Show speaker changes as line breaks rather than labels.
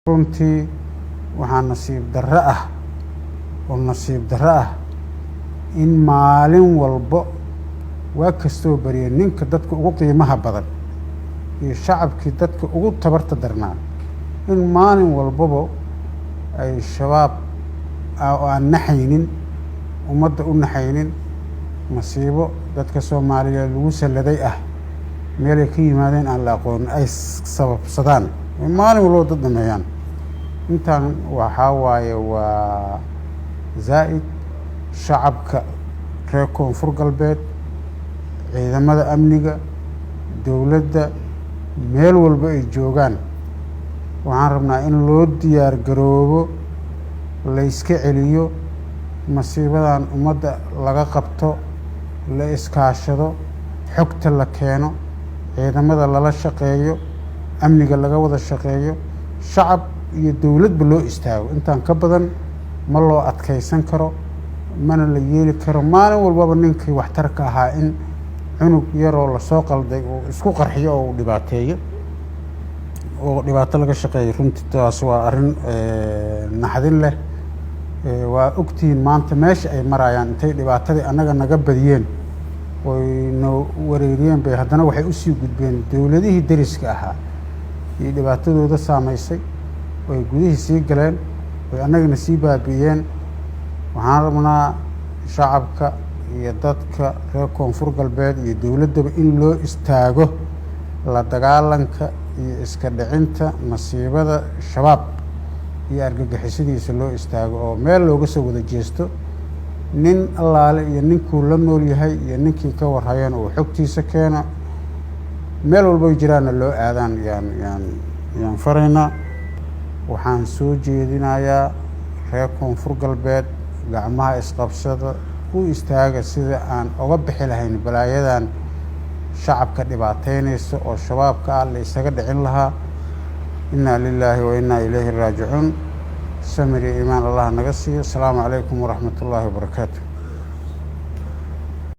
runtii waxaa nasiib darro ah oo nasiib darro ah in maalin walbo waa kastoo bariya ninka dadka ugu qiimaha badan iyo shacabkii dadka ugu tabarta darnaa in maalin walbaba ay shabaab aan naxaynin ummadda u naxaynin masiibo dadka Soomaaliyeed lagu saladay ah meelay ka yimaadeen aan la aqoon ay sababsadaan maalin walba dad dhameeyaan intaan waxaa waaye waa zaa'id shacabka reer koonfur galbeed ciidamada amniga dawladda meel walba ay joogaan waxaan rabnaa in loo diyaar garoobo la iska celiyo masiibadan ummadda laga qabto la iskaashado xogta la keeno ciidamada lala shaqeeyo amniga laga wada shaqeeyo shacab iyo dawladba loo istaago intaan ka badan ma loo adkaysan karo mana la yeeli karo maalin walbaba ninkii waxtarka ahaa in cunug yaroo la soo qalday oo isku qarxiyo oo dhibaateeyo oo dhibaato laga shaqeeyo runtii taas waa arrin naxdin leh waa ogtihiin maanta meesha ay marayaan intay dhibaatadii annaga naga badiyeen oy no wareeriyeen bay haddana waxay u sii gudbeen dawladihii dariska ahaa iyo dhibaatadooda saamaysay oy gudihii sii galeen oy annagana sii baabi'iyeen waxaan rabnaa shacabka iyo dadka reer koonfur galbeed iyo dawladdaba in loo istaago la dagaalanka iyo iska dhicinta masiibada shabaab iyo argagixisadiisa loo istaago oo meel looga soo wada jeesto nin allaale iyo ninkuu la nool yahay iyo ninkii ka warhayeen uu xogtiisa keeno meel walba jiraana loo aadaan yaan faraynaa waxaan soo jeedinayaa reer koonfur galbeed gacmaha isqabsada u istaaga sida aan uga bixi lahayn balaayadan shacabka dhibaateynaysa oo shabaabka ah la isaga dhicin lahaa inaa lilaahi wa inaa ilayhi raajicuun samir iyo iimaan allah naga siiyo asalaamu calaykum waraxmat ullaahi wabarakaatu